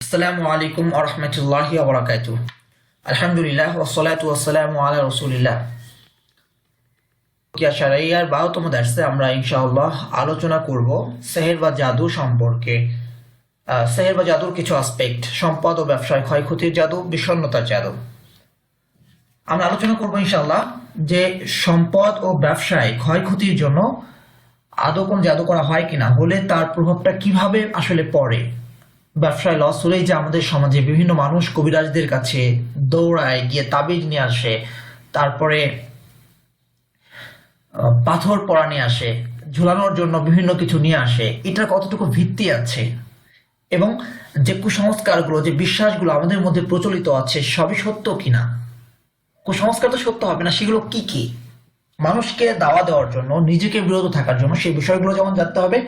আসসালামু আলাইকুম ওয়া রাহমাতুল্লাহি ওয়া বারাকাতুহু। আলহামদুলিল্লাহ ওয়াসসালাতু ওয়াসসালামু আলা রাসূলিল্লাহ। কিয়া শারঈয়ার 12তম দর্সে আমরা ইনশাআল্লাহ আলোচনা করব সেহর বা জাদু সম্পর্কে। সেহর বা জাদুর কিছু অ্যাসপেক্ট, সম্পদ ও ব্যবসায় ক্ষয়ক্ষতির জাদু, বিষণ্ণতার জাদু। আমরা আলোচনা করব ইনশাআল্লাহ যে সম্পদ ও ব্যবসায় ক্ষয়ক্ষতির জন্য আদৌ কোন জাদু করা হয় কিনা, হলে তার প্রভাবটা কিভাবে আসলে পড়ে। ব্যবসায় লস হলেই যে আমাদের সমাজে বিভিন্ন মানুষ কবিরাজদের কাছে দৌড়ায়, গিয়ে তাবিজ নিয়ে আসে, তারপরে পাথর পরা নিয়ে আসে, ঝুলানোর জন্য বিভিন্ন কিছু নিয়ে আসে, এটার কতটুকু ভিত্তি আছে এবং যে কুসংস্কারগুলো, যে বিশ্বাসগুলো আমাদের মধ্যে প্রচলিত আছে সবই সত্য কিনা। কুসংস্কার তো সত্য হবে না, সেগুলো কি কি, মানুষকে দাওয়া দেওয়ার জন্য, নিজেকে বিরত থাকার জন্য সেই বিষয়গুলো যেমন জানতে হবে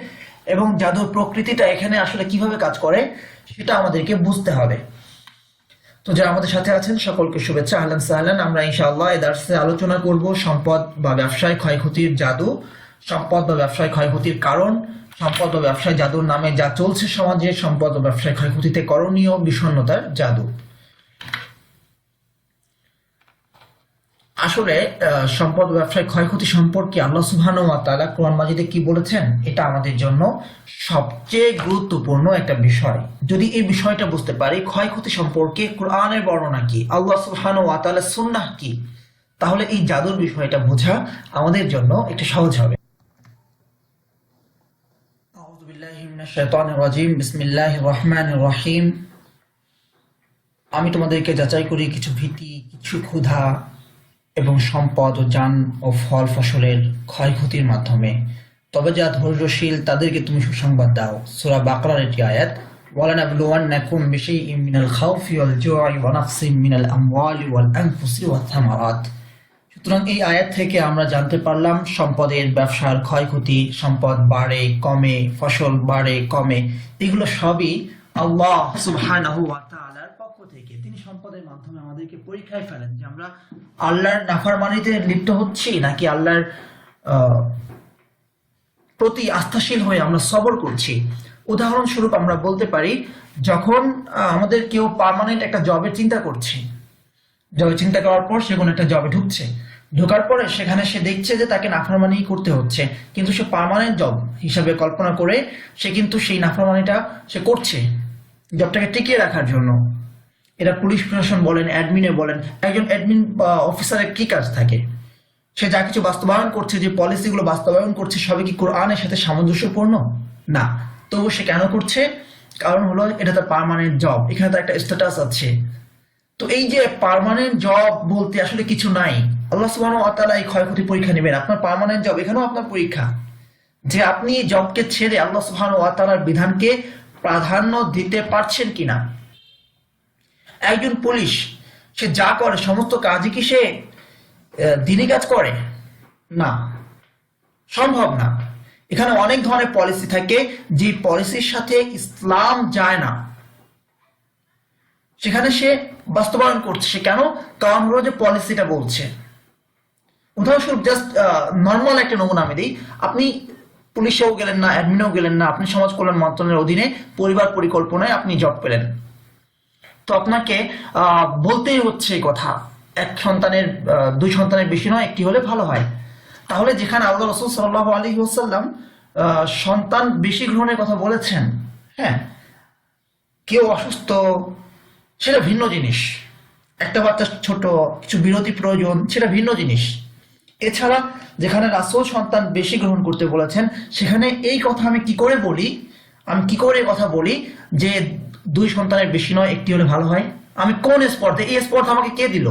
এবং জাদুর প্রকৃতিটা এখানে আসলে কিভাবে কাজ করে সেটা আমাদেরকে বুঝতে হবে। তো যারা আমাদের সাথে আছেন সকলকে শুভেচ্ছা, আহলান সাহলান। আমরা ইনশাআল্লাহ এই দার্সে আলোচনা করব সম্পদ বা ব্যবসায় ক্ষয়ক্ষতির জাদু, সম্পদ বা ব্যবসায় ক্ষয়ক্ষতির কারণ, সম্পদ বা ব্যবসায় জাদুর নামে যা চলছে সমাজে, সম্পদ ও ব্যবসায় ক্ষয়ক্ষতিতে করণীয়, বিষণ্ণতার জাদু। আসলে সম্পদ ব্যবসায় ক্ষয়ক্ষতি সম্পর্কে আল্লাহ সুবহানাহু ওয়া তাআলা কোরআন মাজিদে কি বলেছেন, এটা আমাদের জন্য সবচেয়ে গুরুত্বপূর্ণ একটা বিষয়। যদি এই বিষয়টা বুঝতে পারি, ক্ষয়ক্ষতি সম্পর্কে কোরআনের বর্ণনা কি, আল্লাহ সুবহানাহু ওয়া তাআলার সুন্নাহ কি, তাহলে এই জাদুর বিষয়টা বোঝা আমাদের জন্য একটু সহজ হবে। আউযু বিল্লাহি মিনাশ শাইতানির রাজীম। বিসমিল্লাহির রহমানির রহিম। আমি তোমাদেরকে যাচাই করি কিছু ভীতি, কিছু ক্ষুধা এবং সম্পদ ও যান ও ফল ফসলের ক্ষয়ক্ষতির মাধ্যমে, তবে যা ধৈর্যশীল তাদেরকে তুমি সুসংবাদ দাও। সূরা বাকারার এটি আয়াত। ওয়ালানাবলুওয়ান্নাকুম বিশাইইম মিনাল খাউফি ওয়াল জু'i ওয়া নাকসিম মিনাল আমওয়ালি ওয়াল আনফুসি ওয়াথ থামারাত। সুতরাং এই আয়াত থেকে আমরা জানতে পারলাম সম্পদের, ব্যবসার ক্ষয়ক্ষতি, সম্পদ বাড়ে কমে, ফসল বাড়ে কমে, এগুলো সবই আল্লাহ সুবহানাহু ওয়া তাআলার পক্ষ থেকে। তিনি সম্পদের মাধ্যমে আমাদেরকে পরীক্ষায় ফেলেন যে আমরা আল্লাহর নাফরমানিতে লিপ্ত হচ্ছি নাকি আল্লাহর প্রতি আস্থাশীল হয়ে আমরা সবর করছি। উদাহরণস্বরূপ আমরা বলতে পারি, যখন আমাদের কেউ পার্মানেন্ট একটা জবের চিন্তা করছে, জবে চিন্তা করার পর সে কোনো একটা জবে ঢুকছে, ঢোকার পরে সেখানে সে দেখছে যে তাকে নাফরমানি করতে হচ্ছে, কিন্তু সে পার্মানেন্ট জব হিসাবে কল্পনা করে সে কিন্তু সেই নাফরমানিটা সে করছে জবটাকে টিকিয়ে রাখার জন্য। এটা পুলিশ প্রশাসন বলেন, অ্যাডমিনে বলেন, একজন অ্যাডমিন অফিসারের কি কাজ থাকে, সে যা কিছু বাস্তবায়ন করছে, যে পলিসিগুলো বাস্তবায়ন করছে, সবই কি কোরআনের সাথে সামঞ্জস্যপূর্ণ? না। তবু সে কেন করছে? কারণ হলো এটা তার পার্মানেন্ট জব, এখানে তার একটা স্ট্যাটাস আছে। তো এই যে পার্মানেন্ট জব বলতে আসলে কিছু নাই। আল্লাহ সুবহানাহু ওয়া তাআলা এই ক্ষয়ক্ষতি পরীক্ষা নেবেন। আপনার পার্মানেন্ট জব, এখানেও আপনার পরীক্ষা, যে আপনি জবকে ছেড়ে আল্লাহ সুবহানাহু ওয়া তাআলার বিধানকে প্রাধান্য দিতে পারছেন কিনা। একজন পুলিশ, সে যা করে সমস্ত কাজই কি সে দিনই কাজ করে? না, সম্ভব না। এখানে অনেক ধরনের পলিসি থাকে, যে পলিসির সাথে ইসলাম যায় না, সেখানে সে বাস্তবায়ন করছে। সে কেন? কারণ হলো যে পলিসিটা বলছে। উদাহরণস্বরূপ জাস্ট নর্মাল একটা নমুনা আমি দিই। আপনি পুলিশেও গেলেন না, অ্যাডমিনেও গেলেন না, আপনি সমাজ কল্যাণ মন্ত্রণালয়ের অধীনে পরিবার পরিকল্পনায় আপনি জব পেলেন। তো আপনাকে বলতেই হচ্ছে এই কথা, এক সন্তানের, দুই সন্তানের বেশি নয়, একটি হলে ভালো হয়। তাহলে যেখানে আল্লাহ রাসূল সাল্লাল্লাহু আলাইহি ওয়াসাল্লাম সন্তান বেশি গ্রহণের কথা বলেছেন, হ্যাঁ, কেউ অসুস্থ সেটা ভিন্ন জিনিস, একটা বাচ্চা ছোট, কিছু বিরতি প্রয়োজন, সেটা ভিন্ন জিনিস। এছাড়া যেখানে রাসূল সন্তান বেশি গ্রহণ করতে বলেছেন, সেখানে এই কথা আমি কি করে বলি, আমি কি করে কথা বলি যে দুই সন্তানের বেশি নয়, একটি হলে ভালো হয়? আমি কোন স্পর্ধে, এই স্পর্ধা আমাকে কে দিল?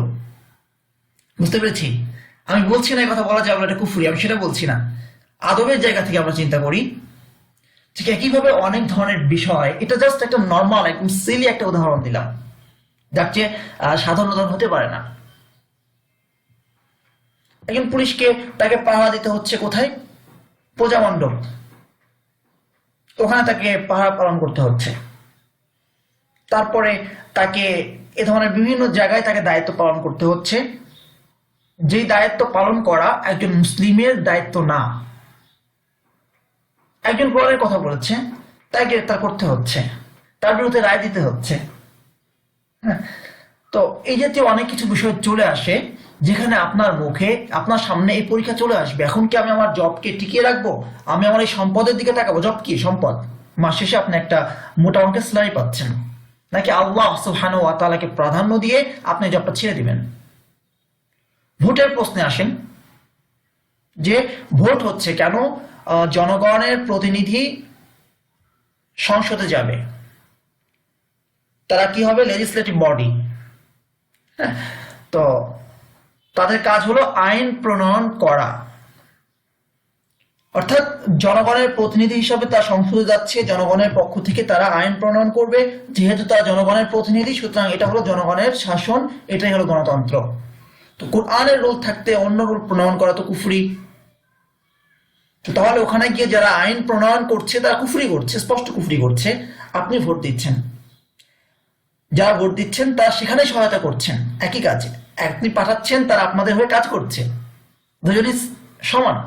বুঝতে পেরেছি? আমি বলছি না এই কথা বলা যাবে না, এটা কুফরি, আমি সেটা বলছি না। আদবের জায়গা থেকে আমরা চিন্তা করি। ঠিক একইভাবে অনেক ধরনের বিষয়, এটা জাস্ট একটা নর্মাল, একদম সিলি একটা উদাহরণ দিলাম, যার চেয়ে সাধারণ উদাহরণ হতে পারে না। একজন পুলিশকে তাকে পাহারা দিতে হচ্ছে কোথায়? প্রজামণ্ডপ, ওখানে তাকে পাহারা পালন করতে হচ্ছে। তারপরে তাকে এ ধরনের বিভিন্ন জায়গায় তাকে দায়িত্ব পালন করতে হচ্ছে, যেই দায়িত্ব পালন করা একজন মুসলিমের দায়িত্ব না। একজন পরের কথা বলেছে, তাকে গ্রেফতার করতে হচ্ছে। তার বিরুদ্ধে রায় দিতে হচ্ছে। হ্যাঁ, তো এই জাতীয় অনেক কিছু বিষয় চলে আসে যেখানে আপনার মুখে আপনার সামনে এই পরীক্ষা চলে আসবে, এখন কি আমি আমার জবকে টিকিয়ে রাখবো, আমি আমার এই সম্পদের দিকে তাকাবো, জব কি সম্পদ, মাস শেষে আপনি একটা মোটা অঙ্কের স্যালারি পাচ্ছেন, নাকি আল্লাহ সুবহানাহু ওয়া তাআলাকে প্রাধান্য দিয়ে আপনি জবটা ছেড়ে দিবেন। ভোটের প্রশ্নে আসেন, যে ভোট হচ্ছে কেন, জনগণের প্রতিনিধি সংসদে যাবে, তারা কি হবে, লেজিসলেটিভ বডি। হ্যাঁ, তো তাদের কাজ হলো আইন প্রণয়ন করা, অর্থাৎ জনগণের প্রতিনিধি হিসাবে তারা সংসদে যাচ্ছে, জনগণের পক্ষ থেকে তারা আইন প্রণয়ন করবে, যেহেতু তারা জনগণের প্রতিনিধি সুতরাং এটা হলো জনগণের শাসন, এটাই হলো গণতন্ত্র। তো কোরআনের রুল থাকতে অন্য রুল প্রণয়ন করা তো কুফরি। তো তাহলে ওখানে গিয়ে যারা আইন প্রণয়ন করছে তারা কুফরি করছে, স্পষ্ট কুফরি করছে। আপনি ভোট দিচ্ছেন, যারা ভোট দিচ্ছেন তারা সেখানে সহায়তা করছেন, একই কাজে আপনি পাঠাচ্ছেন, তারা আপনাদের হয়ে কাজ করছে, দুজনই সমান।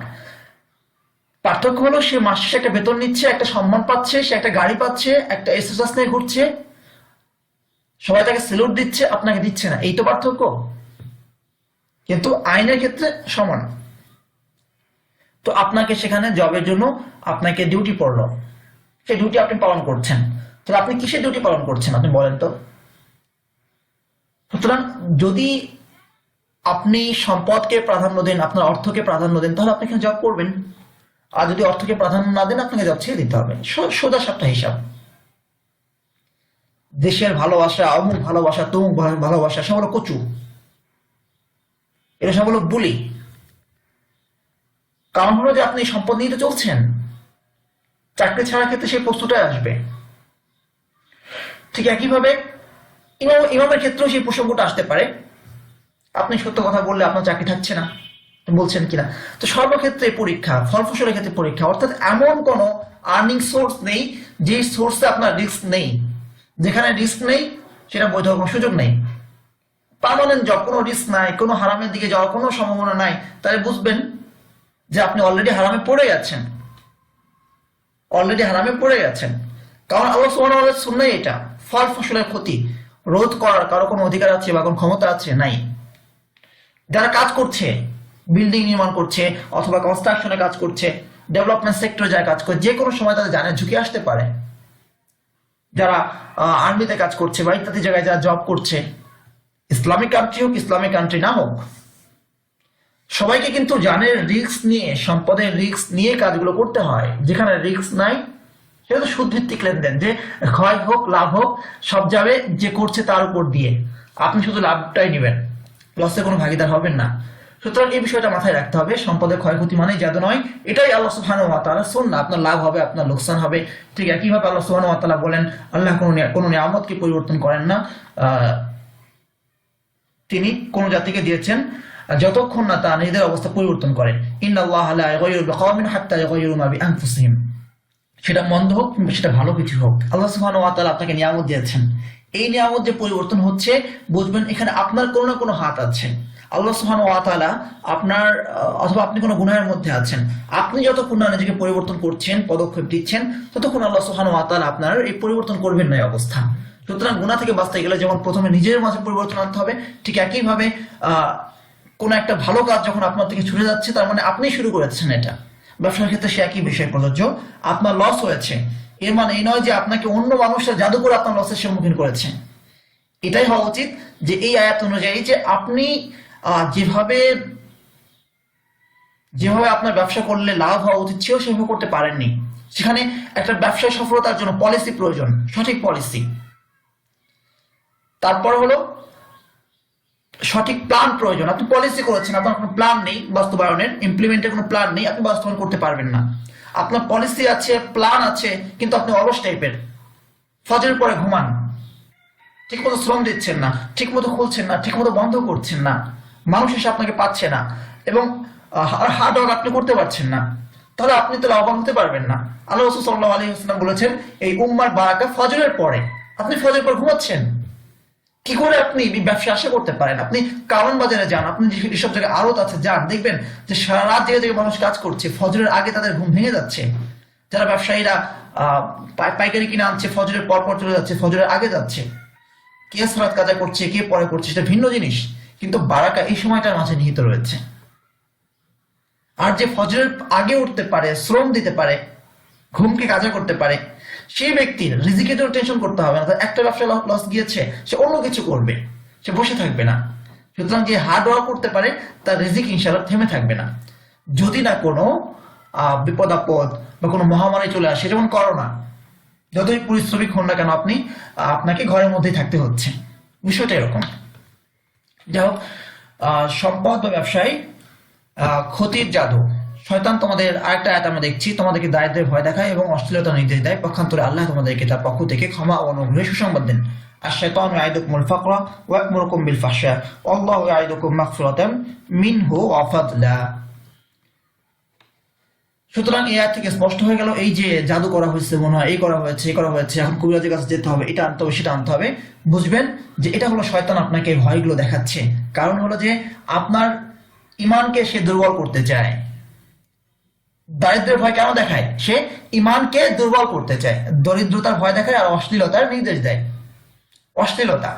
পার্থক্য হলো সে মাস শেষে একটা বেতন নিচ্ছে, একটা সম্মান পাচ্ছে, সে একটা গাড়ি পাচ্ছে, একটা এসএসএস নিয়ে ঘুরছে, সবাই তাকে স্যালুট দিচ্ছে, আপনাকে দিচ্ছে না, এই তো পার্থক্য। কিন্তু আইনের ক্ষেত্রে সমান। তো আপনাকে সেখানে জবের জন্য আপনাকে ডিউটি পড়লো, সেই ডিউটি আপনি পালন করছেন, তাহলে আপনি কিসের ডিউটি পালন করছেন আপনি বলেন তো। সুতরাং যদি আপনি সম্পদকে প্রাধান্য দেন, আপনার অর্থকে প্রাধান্য দেন, তাহলে আপনি এখানে জব করবেন। আর যদি অর্থকে প্রাধান্য না দেন, আপনাকে জব ছেড়ে দিতে হবে। সোজা সাপটা হিসাব। দেশের ভালোবাসা, অমুক ভালোবাসা, তমুক ভালোবাসা, সব হলো কচু, এটা সব হলো বুলি। কারণ হলো যে আপনি সম্পদ নিয়ে তো চলছেন, চাকরি ছাড়ার ক্ষেত্রে সেই প্রশ্নটাই আসবে। ঠিক একইভাবে ইমামের ক্ষেত্রেও সেই প্রসঙ্গটা আসতে পারে। আপনি সত্য কথা বললে আপনার চাকরি থাকছে না, বলছেন কিনা। তো সর্বক্ষেত্রে পরীক্ষা, ফল ফসলের ক্ষেত্রে পরীক্ষা, অর্থাৎ এমন কোনো আর্নিং সোর্স নেই যে সোর্সে আপনার রিস্ক নেই। যেখানে রিস্ক নেই সেটা বৈধ কোনো সুযোগ নেই। পার্মানেন্ট জব, কোনো রিস্ক নাই, কোনো হারামের দিকে যাওয়ার কোনো সম্ভাবনা নাই, তাহলে বুঝবেন যে আপনি অলরেডি হারামে পড়ে গেছেন, অলরেডি হারামে পড়ে গেছেন। কারণ আল্লাহ সুবহানাহু ওয়া তাআলার সুন্নাহ এটা, ফল ফসলের ক্ষতি রোধ করার কারো কোনো অধিকার আছে বা কোনো ক্ষমতা আছে নাই। যারা কাজ করছে, বিল্ডিং নির্মাণ করছে অথবা কনস্ট্রাকশনে কাজ করছে, ডেভেলপমেন্ট সেক্টরে যারা কাজ করে, যে কোনো সময় তাদের জানে ঝুঁকি আসতে পারে। যারা আর্মিতে কাজ করছে বা ইত্যাদি জায়গায় যারা জব করছে, ইসলামিক কান্ট্রি হোক ইসলামিক কান্ট্রি না হোক, সবাইকে কিন্তু জানের রিস্ক নিয়ে, সম্পদের রিস্ক নিয়ে কাজগুলো করতে হয়। যেখানে রিস্ক নাই সেটা তো সুদ ভিত্তিক লেনদেন, যে ক্ষয় হোক লাভ হোক সব যাবে যে করছে তার উপর দিয়ে, আপনি শুধু লাভটাই নেবেন, লসে কোনো ভাগিদার হবেন না। সুতরাং এই বিষয়টা মাথায় রাখতে হবে, সম্পদের ক্ষয়ক্ষতি মানে জাদু নয়, এটাই আল্লাহ সুবহানাহু ওয়া তাআলার সুন্নাহ। আপনার লাভ হবে, আপনার লোকসান হবে। ঠিক একইভাবে আল্লাহ সুবহানাহু ওয়া তাআলা বলেন, আল্লাহ কোনো নিয়ামতকে পরিবর্তন করেন না, তিনি কোন জাতিকে দিয়েছেন যতক্ষণ না তা নিজেদের অবস্থা পরিবর্তন করে। ইন্নাল্লাহা লা ইউগাইয়িরু বিকওমিন হাত্তা ইউগাইয়িরু মা বিআনফুসিহিম। সেটা মন্দ হোক কিংবা সেটা ভালো কিছু হোক, আল্লাহ সুবহানাহু ওয়া তাআলা আপনাকে নিয়ামত দিয়েছেন। এই নিয়ামত যে পরিবর্তন হচ্ছে, বুঝবেন এখানে আপনার কোনো না কোনো হাত আছে। আল্লাহ সুবহানাহু ওয়া তাআলা আপনার, অথবা আপনি কোনো গুনাহের মধ্যে আছেন, আপনি যতক্ষণ না নিজেকে পরিবর্তন করছেন, পদক্ষেপ দিচ্ছেন, ততক্ষণ আল্লাহ সুবহানাহু ওয়া তাআলা আপনার এই পরিবর্তন করবেন না এই অবস্থা। সুতরাং গুনাহ থেকে বাঁচতে গেলে যেমন প্রথমে নিজের মাঝে পরিবর্তন আনতে হবে, ঠিক একইভাবে কোনো একটা ভালো কাজ যখন আপনার থেকে ছুটে যাচ্ছে, তার মানে আপনি শুরু করেছেন এটা। ব্যবসার ক্ষেত্রে সে একই বিষয় প্রযোজ্য। আপনার লস হয়েছে, এর মানে এই নয় যে আপনাকে অন্য মানুষরা জাদু করে আপনার লসের সম্মুখীন করেছে। এটাই হওয়া উচিত যে এই আয়াত অনুযায়ী যে আপনি যেভাবে আপনার ব্যবসা করলে লাভ হওয়া উচিত ছিল সেভাবে করতে পারেননি। সেখানে একটা ব্যবসায় সফলতার জন্য পলিসি প্রয়োজন, সঠিক পলিসি। তারপর হলো সঠিক প্ল্যান প্রয়োজন। আপনি পলিসি করেছেন, আপনার কোনো প্ল্যান নেই বাস্তবায়নের, ইমপ্লিমেন্টের কোনো প্ল্যান নেই, আপনি বাস্তবায়ন করতে পারবেন না। আপনার পলিসি আছে, প্ল্যান আছে, কিন্তু আপনি অলস টাইপের, ফজরের পরে ঘুমান, ঠিক মতো শ্রম দিচ্ছেন না, ঠিক মতো খুলছেন না, ঠিক মতো বন্ধ করছেন না, মানুষ এসে আপনাকে পাচ্ছে না, এবং হার্ড ওয়ার্ক আপনি করতে পারছেন না, তাহলে আপনি তো লাভবান হতে পারবেন না। আল্লাহ রাসূল সাল্লাল্লাহু আলাইহি ওয়াসাল্লাম বলেছেন, এই উম্মার বারাকা ফজরের পরে। আপনি ফজরের পর ঘুমাচ্ছেন, কি করে আপনি ব্যবসা আশা করতে পারেন? আপনি কারণ বাজারে যান, আপনি যেসব জায়গায় আড়ত আছে যান, দেখবেন যে সারা রাত জেগে জেগে মানুষ কাজ করছে, ফজরের আগে তাদের ঘুম ভেঙে যাচ্ছে, যারা ব্যবসায়ীরা পাইকারি কিনে আনছে, ফজরের পর পর চলে যাচ্ছে, ফজরের আগে যাচ্ছে, কে সালাত কাজা করছে কে পরে করছে সেটা ভিন্ন জিনিস, কিন্তু বারাকা এই সময়টার মাঝে নিহিত রয়েছে। আর যে ফজরের আগে উঠতে পারে, শ্রম দিতে পারে, ঘুমকে কাজা করতে পারে, সেই ব্যক্তির রিজিকে তো টেনশন করতে হবে না। তার একটা ব্যবসা লস গিয়েছে, সে অন্য কিছু করবে, সে বসে থাকবে না। সুতরাং যে হার্ড ওয়ার্ক করতে পারে তার রিজিক ইনশাআল্লাহ থেমে থাকবে না, যদি না কোনো বিপদ আপদ বা কোনো মহামারী চলে আসে, যেমন করোনা। যতই পরিশ্রমিক হন না কেন আপনি, আপনাকে ঘরের মধ্যেই থাকতে হচ্ছে, বিষয়টা এরকম। যাই হোক, সম্পদ বা ব্যবসায় ক্ষতির জাদু। শয়তান তোমাদের আরেকটা আয়াত আমরা দেখছি, তোমাদেরকে দারিদ্র্যের ভয় দেখায় এবং অশ্লীলতা নির্দেশ দেয়, পক্ষান্তরে আল্লাহ তোমাদেরকে তার পক্ষ থেকে ক্ষমা ও অনুগ্রহের সুসংবাদ দেন। আশ-শাইতানু ইয়াইদুকুমুল ফাকরা ওয়া ইয়া'মুরুকুম বিল ফাহশা ওয়াল্লাহু ইয়াইদুকুম মাগফিরাতাম মিনহু ওয়া ফাদলা। সুতরাং এই আয়াত থেকে স্পষ্ট হয়ে গেল, এই যে জাদু করা হয়েছে, মনে হয় এই করা হয়েছে, এই করা হয়েছে, এখন কবিরাজের কাছে যেতে হবে, এটা আনতে হবে, সেটা আনতে হবে, বুঝবেন যে এটা হলো শয়তান আপনাকে ভয়গুলো দেখাচ্ছে। কারণ হলো যে আপনার ইমানকে সে দুর্বল করতে চায়। দারিদ্রের ভয় কেন দেখায়? সে ইমানকে দুর্বল করতে চায়। দরিদ্রতার ভয় দেখায় আর অশ্লীলতার নির্দেশ দেয়। অশ্লীলতা,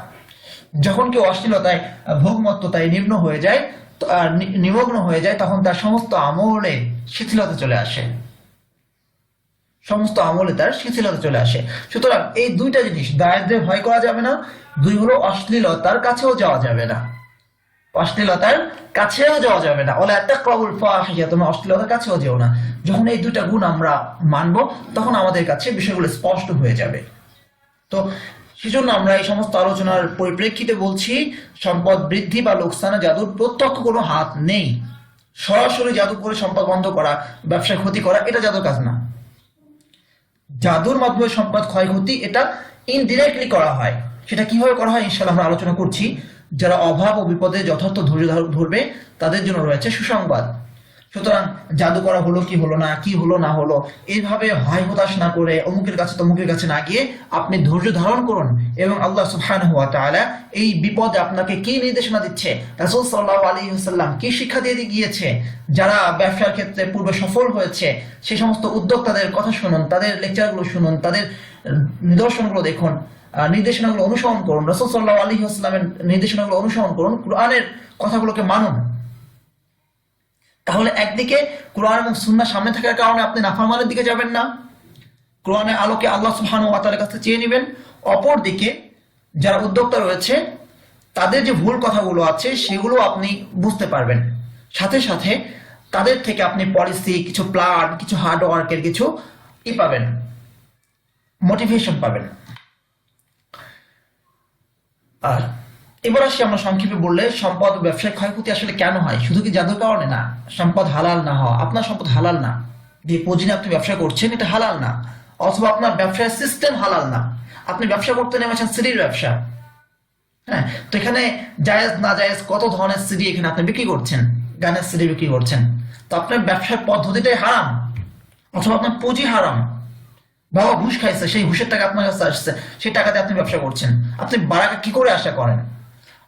যখন কেউ অশ্লীলতায় ভোগমত্ততায় নিমগ্ন হয়ে যায়, তখন তার সমস্ত আমলে শিথিলতা চলে আসে, সমস্ত আমলে তার শিথিলতা চলে আসে। সুতরাং এই দুইটা জিনিস, দারিদ্রের ভয় করা যাবে না, দুই হলো অশ্লীলতার কাছেও যাওয়া যাবে না, অশ্লীলতার কাছেও যাওয়া যাবে না। ওয়ালা তাকরাবুল ফাহিশা, তোমরা অশ্লীলতার কাছেও যেও না। যখন এই দুইটা গুণ আমরা মানব, তখন আমাদের কাছে বিষয়গুলো স্পষ্ট হয়ে যাবে। তো সেজন্য আমরা এই সমস্ত আলোচনার পরিপ্রেক্ষিতে বলছি, সম্পদ বৃদ্ধি বা লোকসানে জাদুর প্রত্যক্ষ কোনো হাত নেই। সরাসরি জাদু করে সম্পদ বন্ধ করা, ব্যবসায় ক্ষতি করা, এটা জাদুর কাজ না। জাদুর মাধ্যমে সম্পদ ক্ষয়ক্ষতি এটা ইনডিরেক্টলি করা হয়। সেটা কিভাবে করা হয় ইনশাআল্লাহ আমরা আলোচনা করছি। যারা অভাব ও বিপদে যথার্থ ধৈর্য ধরবে তাদের জন্য রয়েছে সুসংবাদ। সুতরাং জাদু করা হলো কি হলো না, কি হলো না হলো, এইভাবে হয় হতাশ না করে অমুকের কাছে তমুকের কাছে না গিয়ে আপনি ধৈর্য ধারণ করুন, এবং আল্লাহ সুবহানাহু ওয়া তাআলা এই বিপদে আপনাকে কি নির্দেশনা দিচ্ছে, রাসূল সাল্লাল্লাহু আলাইহি ওয়াসাল্লাম কি শিক্ষা দিয়ে গিয়েছে, যারা ব্যবসার ক্ষেত্রে পূর্বে সফল হয়েছে সেই সমস্ত উদ্যোক্তাদের কথা শুনুন, তাদের লেকচারগুলো শুনুন, তাদের নিদর্শনগুলো দেখুন, নির্দেশনাগুলো অনুসরণ করুন, রাসূল সাল্লাল্লাহু আলাইহি ওয়াসাল্লামের নির্দেশনাগুলো অনুসরণ করুন, কুরআনের কথাগুলোকে মানুন। তাহলে একদিকে কোরআন এবং সুন্নাহ সামনে থাকার কারণে আপনি নাফরমানের দিকে যাবেন না, কোরআনের আলোকে আল্লাহ সুবহানাহু ওয়া তাআলার কাছে চেয়ে নেবেন। অপরদিকে যারা উদ্যোক্তা রয়েছে তাদের যে ভুল কথাগুলো আছে সেগুলো আপনি বুঝতে পারবেন, সাথে সাথে তাদের থেকে আপনি পলিসি, কিছু প্ল্যান, কিছু হার্ড ওয়ার্কের কিছু পাবেন, মোটিভেশন পাবেন। আর এবার আসি আমরা সংক্ষেপে বললে, সম্পদ ব্যবসায় ক্ষয়ক্ষতি আসলে কেন হয়? শুধু কি জাদুর কারণে না। সম্পদ হালাল না হওয়া, আপনার সম্পদ হালাল না, যে পুঁজি নিয়ে আপনি ব্যবসা করছেন এটা হালাল না, অথবা আপনার ব্যবসার সিস্টেম হালাল না, আপনি ব্যবসা করতে নেমেছেন সিডির ব্যবসা, হ্যাঁ, তো এখানে জায়েজ না জায়েজ কত ধরনের সিডি এখানে আপনি বিক্রি করছেন, গানের সিডি বিক্রি করছেন, তো আপনার ব্যবসার পদ্ধতিটাই হারাম, অথবা আপনার পুঁজি হারাম, বাবা ঘুষ খাইছে, সেই ঘুষের টাকা আপনার কাছে আসছে, সেই টাকাতে আপনি ব্যবসা করছেন, আপনি বারাকা কি করে আশা করেন?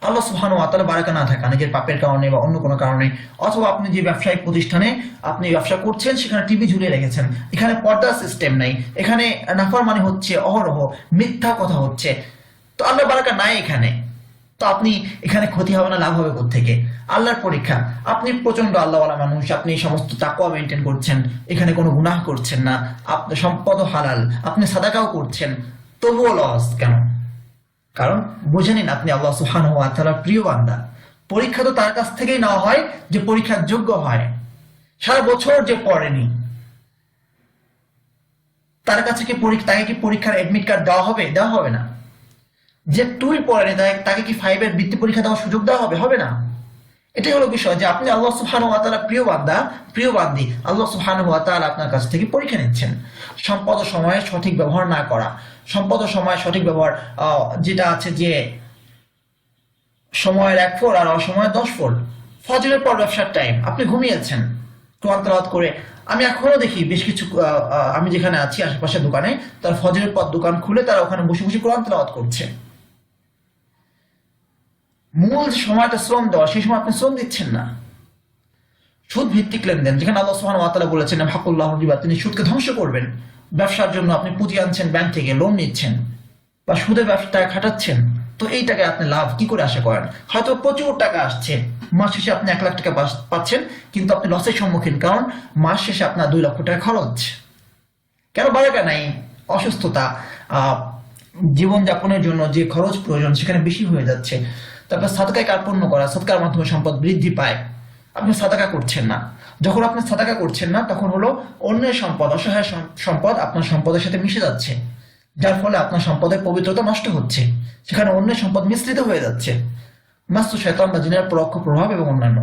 আল্লাহ সুবহানাহু ওয়া তাআলা বারাকা না থাকা, নিজের পাপের কারণে বা অন্য কোনো কারণে, অথবা আপনি যে ব্যবসায়িক প্রতিষ্ঠানে আপনি ব্যবসা করছেন সেখানে টিভি ঝুলিয়ে রেখেছেন, এখানে পর্দা সিস্টেম নেই, এখানে নাফরমানি হচ্ছে, অহরহ মিথ্যা কথা হচ্ছে, তো আল্লাহ বারাকা নাই এখানে, তো আপনি এখানে ক্ষতি হবে না, লাভ হবে কোত্থেকে? আল্লাহর পরীক্ষা, আপনি প্রচন্ড আল্লাহওয়ালা মানুষ, আপনি সমস্ত তাকওয়া মেনটেন করছেন, এখানে কোনো গুনাহ করছেন না, আপনার সম্পদও হালাল, আপনি সাদাকাও করছেন, তবুও লস কেন? কারণ বুঝে নিন আপনি আল্লাহ সুবহানাহু ওয়া তাআলার প্রিয় বান্দা। পরীক্ষা তো তার কাছ থেকেই নেওয়া হয় যে পরীক্ষার যোগ্য হয়। সারা বছর যে পড়েনি তার কাছে কি তাকে কি পরীক্ষার এডমিট কার্ড দেওয়া হবে? দেওয়া হবে না। যে 2 পড়েনি তাকে কি 5 এর বৃত্তি পরীক্ষা দেওয়ার সুযোগ দেওয়া হবে? হবে না। এটাই হলো বিষয়, যে আপনি আল্লাহ সুবহানাহু ওয়া তাআলার প্রিয় বান্দা, প্রিয় বান্দি, আল্লাহ সুবহানাহু ওয়া তাআলা আপনার কাছ থেকে পরীক্ষা নিচ্ছেন। সম্পদ ও সময়ের সঠিক ব্যবহার না করা, সম্পদ ও সময়ের সঠিক ব্যবহার, যেটা আছে যে সময়ের 1 ফোর আর অসময়ের 10 ফোর। ফজরের পর ব্যবসার টাইম, আপনি ঘুমিয়েছেন কোরআন তেলাওয়াত করে। আমি এখনো দেখি বেশ কিছু, আমি যেখানে আছি আশেপাশের দোকানে, তার ফজরের পর দোকান খুলে তারা ওখানে বসে বসে কোরআন তেলাওয়াত করছে। মূল সময়টা শ্রম দেওয়া, সেই সময় আপনি শ্রম দিচ্ছেন না। সুদ ভিত্তিক লেনদেন, যেখানে আল্লাহ সুবহানাহু ওয়া তাআলা বলেছেন হাকুল্লাহ রিবা, তিনি সুদকে ধ্বংস করবেন। ব্যবসার জন্য আপনি পুঁজি আনছেন ব্যাংক থেকে, লোন নিচ্ছেন বা সুদে ব্যবসায় খাটাচ্ছেন, তো এই টাকায় আপনি লাভ কি করে আশা করেন? হয়তো প্রচুর টাকা আসছে, মাস শেষে আপনি 1 লাখ টাকা পাচ্ছেন, কিন্তু আপনি লসের সম্মুখীন, কারণ মাস শেষে আপনার 2 লক্ষ টাকা খরচ। কেন? বারাকা নাই, অসুস্থতা, জীবনযাপনের জন্য যে খরচ প্রয়োজন সেখানে বেশি হয়ে যাচ্ছে। তারপর সাদাকায় কার্পণ্য করা, সাদকার মাধ্যমে সম্পদ বৃদ্ধি পায়, আপনি সাদাকা করছেন না। যখন আপনি সাদাকা করছেন না, তখন হলো অন্যের সম্পদ, অসহায় সম্পদ আপনার সম্পদের সাথে মিশে যাচ্ছে, যার ফলে আপনার সম্পদের পবিত্রতা নষ্ট হচ্ছে, সেখানে অন্যের সম্পদ মিশ্রিত হয়ে যাচ্ছে। মাস্তু শয়তান বা জিনের পরোক্ষ প্রভাব এবং অন্যান্য।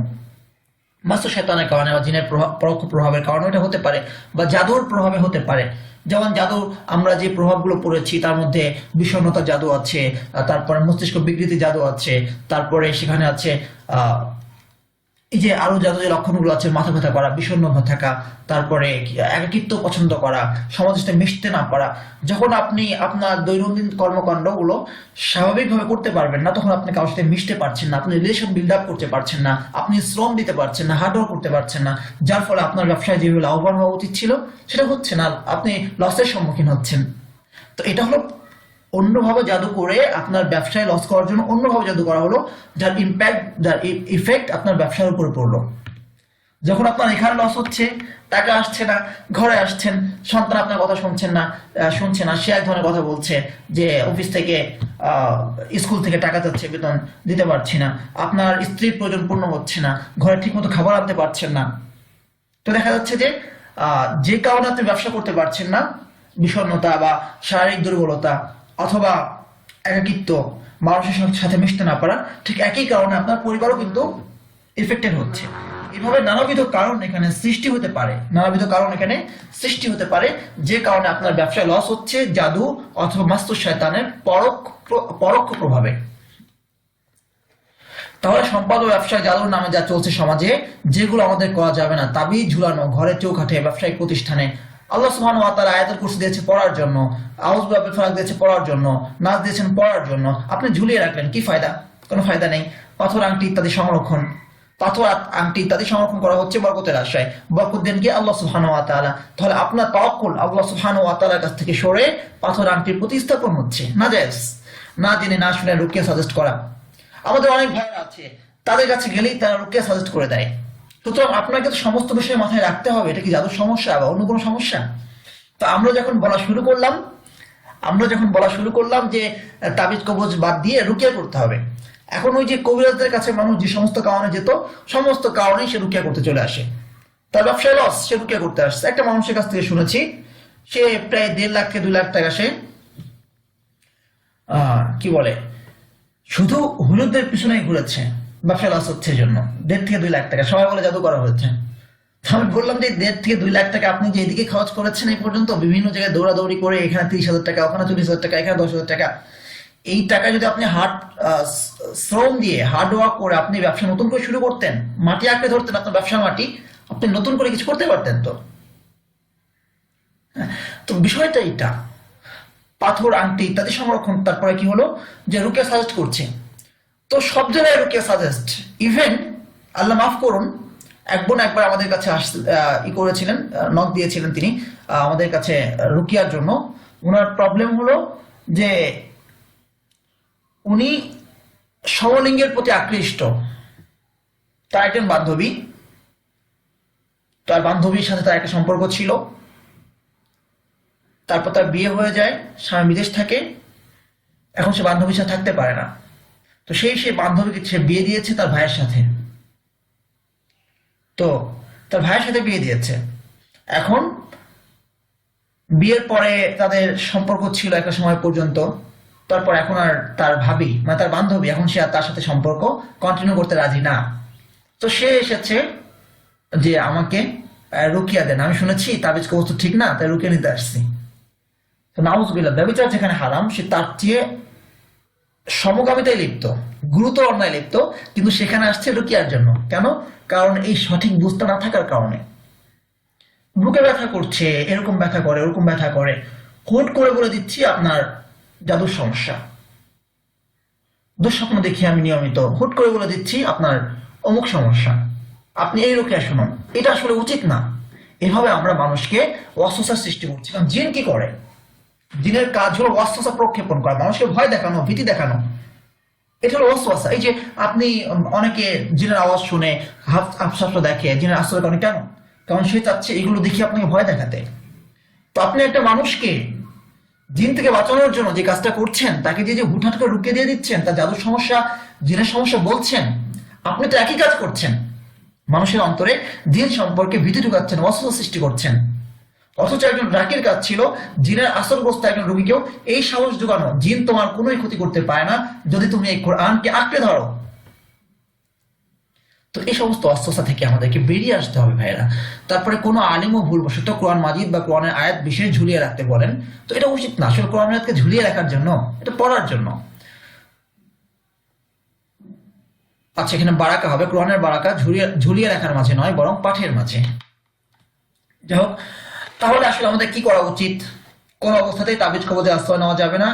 মাস্তু শয়তানের কারণে বা জিনের পরোক্ষ প্রভাবের কারণে এটা হতে পারে, বা জাদুর প্রভাবে হতে পারে। যেমন জাদু, আমরা যে প্রভাবগুলো পড়েছি তার মধ্যে বিষণ্ণতা জাদু আছে, তারপরে মস্তিষ্ক বিকৃতি জাদু আছে, তারপরে সেখানে আছে এই যে আরো জাদু যে লক্ষণগুলো আছে, মাথা ব্যথা করা, বিষণ্ণ থাকা, তারপরে একাকিত্ব পছন্দ করা, সমাজের সাথে মিশতে না পারা। যখন আপনি আপনার দৈনন্দিন কর্মকাণ্ডগুলো স্বাভাবিকভাবে করতে পারবেন না, তখন আপনি কারোর সাথে মিশতে পারছেন না, আপনি রিলেশন বিল্ড আপ করতে পারছেন না, আপনি শ্রম দিতে পারছেন না, হার্ডওয়ার্ক করতে পারছেন না, যার ফলে আপনার ব্যবসায় যেভাবে লাভবান হওয়া উচিত ছিল সেটা হচ্ছে না, আপনি লসের সম্মুখীন হচ্ছেন। তো এটা হলো অন্যভাবে জাদু করে আপনার ব্যবসায় লস করার জন্য অন্যভাবে জাদু করা হলো, যার ইম্প্যাক্ট, যার ইফেক্ট আপনার ব্যবসার উপরে পড়লো। যখন আপনার এখানে লস হচ্ছে, টাকা আসছে না, ঘরে আসছেন, সন্তান আপনার কথা শুনছে না, সে এক ধরনের কথা বলছে যে অফিস থেকে স্কুল থেকে টাকা যাচ্ছে, বেতন দিতে পারছি না, আপনার স্ত্রীর প্রয়োজন পূর্ণ হচ্ছে না, ঘরে ঠিক মতো খাবার আনতে পারছেন না, তো দেখা যাচ্ছে যে যে কারণে আপনি ব্যবসা করতে পারছেন না, বিষণ্ণতা বা শারীরিক দুর্বলতা অথবা একাকিত্ব, মানুষের সাথে মিশতে না পারা, ঠিক একই কারণে আপনার পরিবারও কিন্তু এফেক্টেড হচ্ছে। এভাবে নানাবিধ কারণ এখানে সৃষ্টি হতে পারে, যে কারণে আপনার ব্যবসায় লস হচ্ছে জাদু অথবা মাস্তু শয়তানের পরোক্ষ প্রভাবে। তাহলে সম্পদ ও ব্যবসায় জাদুর নামে যা চলছে সমাজে, যেগুলো আমাদের করা যাবে না, তাবিজ ঝুলানো ঘরে চৌকাঠে, ব্যবসায়িক প্রতিষ্ঠানে, আল্লাহ সুবহানাহু ওয়া তাআলা আয়াতুল কুরসি দিয়েছে পড়ার জন্য, আউযু বিল ফালাক দিয়েছে পড়ার জন্য, নাস দিয়েছেন পড়ার জন্য, আপনি ঝুলিয়ে রাখলেন, কি ফায়দা? কোনো ফায়দা নেই। পাথর আংটি ইত্যাদি সংরক্ষণ করা হচ্ছে বরকতের আশায়, বরকত দেন কি? আল্লাহ সুবহানাহু ওয়া তাআলা। তাহলে আপনার তাওয়াক্কুল আল্লাহ সুবহানাহু ওয়া তাআলার কাছ থেকে সরে পাথর আংটির প্রতিস্থাপন হচ্ছে। নাজায়েজ, না জেনে না শুনে রুকিয়া সাজেস্ট করা। আমাদের অনেক ভাইরা আছে, তাদের কাছে গেলেই তারা রুকিয়া সাজেস্ট করে দেয়। সুতরাং আপনাকে তো সমস্ত বিষয় মাথায় রাখতে হবে, এটা কি জাদুর সমস্যা বা অন্য কোনো সমস্যা? তো আমরা যখন বলা শুরু করলাম যে তাবিজ কবজ বাদ দিয়ে রুকিয়া করতে হবে, এখন ওই যে কবিরাজদের কাছে মানুষ যে সমস্ত কারণে যেত, সমস্ত কারণেই সে রুকিয়া করতে চলে আসে। তার ব্যবসায় লস, সে রুকিয়া করতে আসছে। একটা মানুষের কাছ থেকে শুনেছি, সে প্রায় 1.5 লাখ থেকে 2 লাখ টাকা সে কি বলে শুধু হলুদের পিছনেই ঘুরেছে, ব্যবসা লস হচ্ছে জন্য। 1.5 থেকে 2 লাখ টাকা, সবাই বলে জাদু করা হয়েছে। আমি বললাম যে 1.5 থেকে 2 লাখ টাকা আপনি যেদিকে খরচ করেছেন এই পর্যন্ত, বিভিন্ন জায়গায় দৌড়াদৌড়ি করে, এখানে 30,000 টাকা, ওখানে 40,000 টাকা, এখানে 10,000 টাকা, এই টাকা যদি আপনি শ্রম দিয়ে হার্ড ওয়ার্ক করে আপনি ব্যবসা নতুন করে শুরু করতেন, মাটি আঁকড়ে ধরতেন, আপনার ব্যবসার মাটি, আপনি নতুন করে কিছু করতে পারতেন। তো বিষয়টা এটা, পাথর আংটি ইত্যাদি সংরক্ষণ। তারপরে কি হলো যে রুকিয়া সাজেস্ট করছে, তো সব জায়গায় রুকিয়া সাজেস্ট। ইভেন আল্লাহ মাফ করুন, একবার আমাদের কাছে করেছিলেন, নক দিয়েছিলেন তিনি আমাদের কাছে রুকিয়ার জন্য। ওনার প্রবলেম হলো যে উনি সমলিঙ্গের প্রতি আকৃষ্ট। তার একজন বান্ধবী, তার বান্ধবীর সাথে তার একটা সম্পর্ক ছিল, তারপর তার বিয়ে হয়ে যায়, স্বামী বিদেশ থাকে, এখন সে বান্ধবীর সাথে থাকতে পারে না। তো সে বান্ধবীকে সে বিয়ে দিয়েছে তার ভাইয়ের সাথে। তো তার ভাইয়ের সাথে বিয়ে দিয়েছে। এখন বিয়ের পরে তাদের সম্পর্ক ছিল একটা সময় পর্যন্ত, তারপর এখন আর তার ভাবি মানে তার বান্ধবী, এখন সে আর তার সাথে সম্পর্ক কন্টিনিউ করতে রাজি না। তো সে এসেছে যে আমাকে রুকিয়া দেন, আমি শুনেছি তাবিজ কবজ ঠিক না, তাই রুকিয়া নিতে আসছি। তো নাউজুবিল্লাহ, ব্যভিচার যেখানে হারাম, সে তার চেয়ে সমকামিতায় লিপ্ত, গুরুতর অন্যায় লিপ্ত, কিন্তু সেখানে আসছে রুকিয়ার জন্য। কেন? কারণ এই সঠিক বুঝতে না থাকার কারণে। বুকে ব্যথা করছে, এরকম ব্যথা করে, ওরকম ব্যথা করে, হুট করে বলে দিচ্ছি আপনার জাদুর সমস্যা। দুঃস্বপ্ন দেখি আমি নিয়মিত, হুট করে বলে দিচ্ছি আপনার অমুক সমস্যা। আপনি এই রুকিয়া শুনুন, এটা আসলে উচিত না। এভাবে আমরা মানুষকে অস্বস্থার সৃষ্টি করছি। কারণ জিন কি করে? জিনের কাজ হলো ওয়াসওয়াসা প্রক্ষেপণ করা, মানুষকে ভয় দেখানো, ভীতি দেখানো। এটা হলো ওয়াসওয়াসা। এই যে আপনি অনেকে জিনের আওয়াজ শুনে হাফসাফা দেখে, জিনের আশ্রয় করে কেন? কারণ সে চাচ্ছে এগুলো দেখে আপনাকে ভয় দেখাতে। তো আপনি একটা মানুষকে জিন থেকে বাঁচানোর জন্য যে কাজটা করছেন, তাকে যে হুটহাট করে রুকিয়ে দিয়ে দিচ্ছেন, তার জাদুর সমস্যা, জিনের সমস্যা বলছেন, আপনি তো একই কাজ করছেন। মানুষের অন্তরে জিন সম্পর্কে ভীতি ঢুকাচ্ছেন, ওয়াসওয়াসা সৃষ্টি করছেন। অথচ একজন রাকির কাজ ছিল জিনের আসরগ্রস্ত একজন রোগীকেও এই সাহস যোগানো, জিন তোমার কোনোই ক্ষতি করতে পারে না যদি তুমি এই কোরআনকে আঁকড়ে ধরো। তো এই সমস্ত অস্বস্থতা থেকে আমাদেরকে বেরিয়ে আসতে হবে ভাইরা। তারপরে কোনো আলিমও ভুলবশত কোরআন মাজিদ বা কোরআনের আয়াত বিশেষ ঝুলিয়ে রাখতে বলেন, তো এটা উচিত না। আসলে কোরআন আয়াতকে ঝুলিয়ে রাখার জন্য, এটা পড়ার জন্য। আচ্ছা, এখানে বারাকা হবে, কোরআনের বারাকা ঝুলিয়ে ঝুলিয়ে রাখার মাঝে নয়, বরং পাঠের মাঝে। যাই হোক, তাহলে আসলে আমাদের কি করা উচিত? কোন অবস্থাতেই তাবিজ কবজে আশ্রয় নেওয়া যাবে না।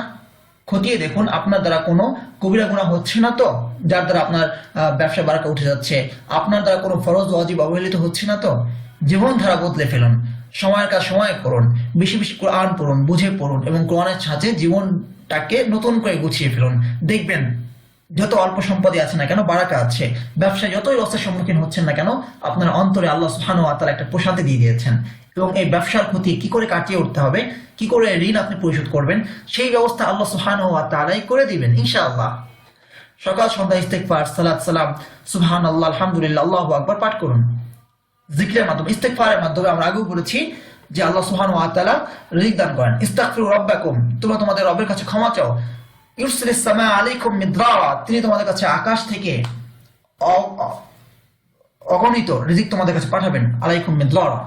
খতিয়ে দেখুন আপনার দ্বারা কোনো কবিরা গুনাহ হচ্ছে না তো, যার দ্বারা আপনার ব্যবসা বারাকা উঠে যাচ্ছে। আপনার দ্বারা কোনো ফরজ ওয়াজিব অবহেলিত হচ্ছে না তো। জীবন ধারা বদলে ফেলুন, সময়ের কাজ সময় করুন, বেশি বেশি কোরআন পড়ুন, বুঝে পড়ুন এবং কোরআনের সাথে জীবনটাকে নতুন করে গুছিয়ে ফেলুন। দেখবেন যত অল্প সম্পদই আছে না কেন, বারাকা আছে। ব্যবসায় যতই লসের সম্মুখীন হচ্ছেন না কেন, আপনার অন্তরে আল্লাহ সুবহানাহু ওয়া তাআলা একটা প্রশান্তি দিয়ে দিয়েছেন। এবং এই ব্যবসার ক্ষতি কি করে কাটিয়ে উঠতে হবে, কি করে ঋণ আপনি পরিশোধ করবেন, সেই ব্যবস্থা আল্লাহ সুবহানাহু ওয়া তাআলাই করে দিবেন ইনশাআল্লাহ। সকাল সন্ধ্যা ইস্তেগফার, সালাত সালাম, সুবহানাল্লাহ, আলহামদুলিল্লাহ, আল্লাহু আকবার পাঠ করুন। জিকিরের মাধ্যমে, ইস্তেগফারের মাধ্যমে আমরা আগেও বলেছি যে আল্লাহ সুবহানাহু ওয়া তাআলা রিজিক দান করেন। ইস্তাগফিরু রাব্বাকুম, তোমরা তোমাদের রবের কাছে ক্ষমা চাও। ইউরসিলিস সামা আলাইকুম মিদরারা, তিনি তোমাদের কাছে আকাশ থেকে অগণিত রিজিক তোমাদের কাছে পাঠাবেন। আলাইকুম মিদরারা,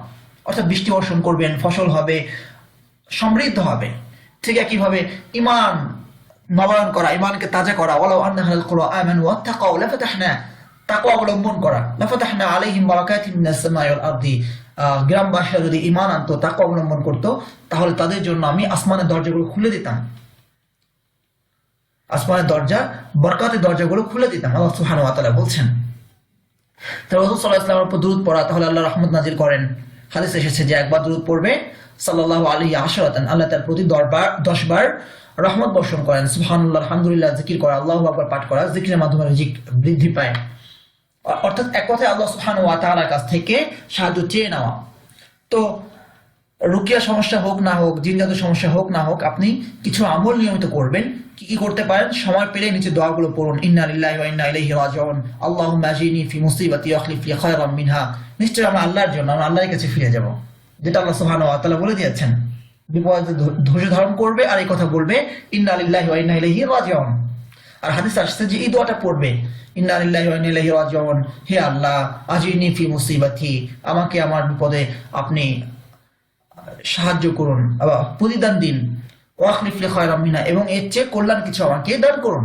অর্থাৎ বৃষ্টি বর্ষণ করবেন, ফসল হবে, সমৃদ্ধ হবে। ঠিক একইভাবে ঈমান নবায়ন করা, ঈমানকে তাজা করা। ওয়ালাউ আন্না আহলাল কুরআ আমানু ওয়াত্তাকাউ লাফাতাহনা, তাকওয়া অবলম্বন করা। লাফাতাহনা আলাইহিম বারাকাতিন মিনাস সামাই ওয়াল আরদি, গ্রামবাসীরা যদি ঈমান আনতো, তাকওয়া অবলম্বন করত, তাহলে তাদের জন্য আমি আসমানের দরজাগুলো খুলে দিতাম। আসমানের দরজা, বরকতের দরজাগুলো খুলে দিতাম, আল্লাহ সুবহানাহু ওয়া তাআলা বলছেন। তাহলে রাসূল সাল্লাল্লাহু আলাইহি ওয়াসাল্লামের উপর দরুদ পড়া, তাহলে আল্লাহ রহমত নাজিল করেন। হাদিসে এসেছে যে একবার দরুদ পড়বে সাল্লাল্লাহু আলাইহি আশরাতান, আল্লাহ তার প্রতি 10 বার রহমত বর্ষণ করেন। সুবহানাল্লাহ, আলহামদুলিল্লাহ জিকির করা, আল্লাহু আকবার পাঠ করা, জিকিরের মাধ্যমে রিজিক বৃদ্ধি পায়। অর্থাৎ এক কথায় আল্লাহ সুবহানাহু ওয়া তাআলার কাছ থেকে সাহায্য চেয়ে নেওয়া। তো রুকিয়া সমস্যা হোক না হোক, জিন জাদুর সমস্যা হোক না হোক, আপনি কিছু আমল নিয়মিত করবেন। কি কি করতে পারেন? সময় পেলে নিচে দোয়াগুলো পড়ুন। ইন্না লিল্লাহি ওয়া ইন্না ইলাইহি রাজিউন, আল্লাহুম্মা আজিনি ফি মুসিবাতি ওয়া আখলিফ লি খায়রাম মিনহা। নিশ্চয়ই আমরা আল্লাহর জন্য, আমরা আল্লাহর কাছে ফিরে যাব, যেটা আল্লাহ সুবহানাহু ওয়া তাআলা বলে দিয়েছেন। বিপদে ধৈর্য ধারণ করবে আর এই কথা বলবে, ইন্না লিল্লাহি ওয়া ইন্না ইলাইহি রাজিউন। আর হাদিস আসছে যে এই দোয়াটা পড়বে, ইন্না লিল্লাহি ওয়া ইন্না ইলাইহি রাজিউন, হে আল্লাহ আজিনি ফি মুসিবাতি, আমাকে আমার বিপদে আপনি সাহায্য করুন, প্রতিদান দিন। ওয়াখলিফ লি খায়রাম মিনহা, এবং এর চেয়ে কল্যাণ কিছু আমাকে দান করুন।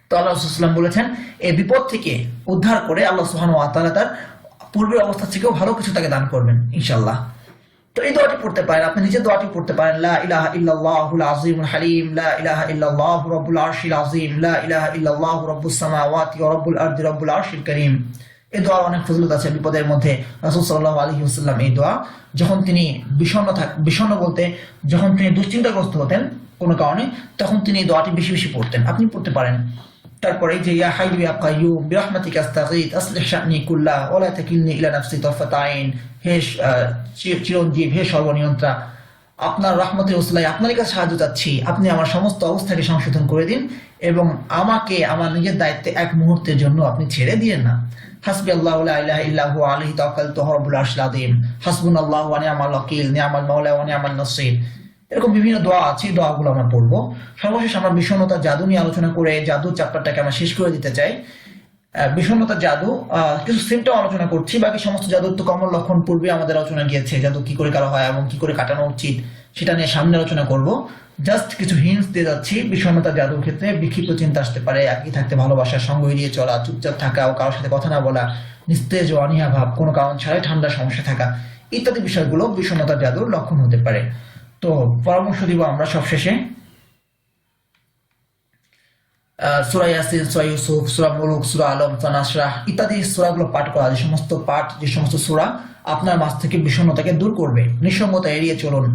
তো আল্লাহ রাসূল সাল্লাল্লাহু আলাইহি ওয়াসাল্লাম বলেছেন এই বিপদ থেকে উদ্ধার করে আল্লাহ সুবহানাহু ওয়া তাআলা তার পূর্বের অবস্থা থেকেও ভালো কিছু তাকে দান করবেন ইনশাআল্লাহ। তো এই দোয়াটি পড়তে পারেন, আপনি নিজে দোয়াটি পড়তে পারেন। লা ইলাহা ইল্লাল্লাহুল আযীমুল হালিম, লা ইলাহা ইল্লাল্লাহু রাব্বুল আরশিল আযীম, লা ইলাহা ইল্লাল্লাহু রাব্বুস সামাওয়াতি ওয়া রাব্বুল আরদি রাব্বুল আরশিল কারীম। এই দোয়ার অনেক ফজিলত আছে বিপদের মধ্যে। রাসূল সাল্লাল্লাহু আলাইহি ওয়াসাল্লাম এই দোয়া যখন তিনি বিষণ্ণ বলতে যখন তিনি দুশ্চিন্তাগ্রস্ত হতেন কোনো কারণে, তখন তিনি এই দোয়াটি বেশি বেশি পড়তেন, আপনি পড়তে পারেন। তারপরে যে ইয়া হাইয়্যু ইয়া কাইয়্যুম বিরহমাতিকা আস্তাগীথ আসলিহ শা'নি কুল্লাহ ওয়া লা তাকিলনি ইলা নাফসি তারফাত আইন, হে চিরঞ্জীব, হে সর্বনিয়ন্ত্রা, আপনার রহমতের ওসিলায় আপনার কাছে সাহায্য চাচ্ছি, আপনি আমার সমস্ত অবস্থাকে সংশোধন করে দিন এবং আমাকে আমার নিজের দায়িত্বে এক মুহূর্তের জন্য আপনি ছেড়ে দিয়েন না। হাসবি আল্লাহু লা ইলাহা ইল্লা হুয়া আলাইহি তাওয়াক্কালতু ওয়া রাব্বুল আরশিল আযীম, হাসবুনাল্লাহু ওয়া নি'মাল ওয়াকিল, নি'মাল মাওলা ওয়া নি'মান নাসীর। এরকম বিভিন্ন দোয়া আছে, দোয়াগুলো আমরা পড়বো। সর্বশেষ আমরা বিষণ্ণতা জাদু নিয়ে আলোচনা করে জাদুর চ্যাপ্টারটাকে আমরা শেষ করে দিতে চাই। বিষণ্ণতা জাদু কিছু সিমটম আলোচনা করছি, বাকি সমস্ত জাদুর তো কমন লক্ষণ পূর্বে আমাদের আলোচনা গিয়েছে। জাদু কি করে কারা হয় এবং কি করে কাটানো উচিত সেটা নিয়ে সামনে আলোচনা করব। জাস্ট কিছু হিন্টস দিয়ে যাচ্ছি। বিষণ্ণতা জাদুর ক্ষেত্রে বিক্ষিপ্ত চিন্তা আসতে পারে, একই থাকতে ভালোবাসা, সঙ্গ এড়িয়ে চলা, চুপচাপ থাকা ও কারোর সাথে কথা না বলা, নিস্তেজ ও অনীহা ভাব, কোনো কারণ ছাড়াই ঠান্ডা সমস্যা থাকা, ইত্যাদি বিষয়গুলো বিষণ্ণতা জাদুর লক্ষণ হতে পারে। তো পরামর্শ দিব আমরা সবশেষে। সূরা ইয়াসিন, সূরা ইউসুফ, সূরা মুলুক, সূরা আলম, সূরা নাসরাহ ইত্যাদি সূরাগুলো পাঠ করা, যে সমস্ত সূরা আপনার মাঝ থেকে বিষণ্ণতাকে দূর করবে, নিঃসঙ্গতা এড়িয়ে চলুন।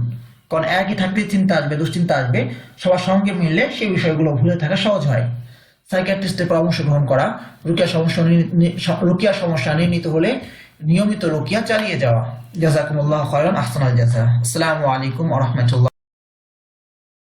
কারণ একই থাকলে চিন্তা আসবে, দুশ্চিন্তা আসবে, সবার সঙ্গে মিললে সেই বিষয়গুলো ভুলে থাকা সহজ হয়। সাইকিয়াট্রিস্টের পরামর্শ গ্রহণ করা, রুকিয়া সমস্যা নির্ণীত হলে নিয়মিত রুকিয়া চালিয়ে যাওয়া। জাযাকুমুল্লাহু খায়রান, আহসানাল জাযা। আসসালামু আলাইকুম ওয়া রাহমাতুল্লাহ।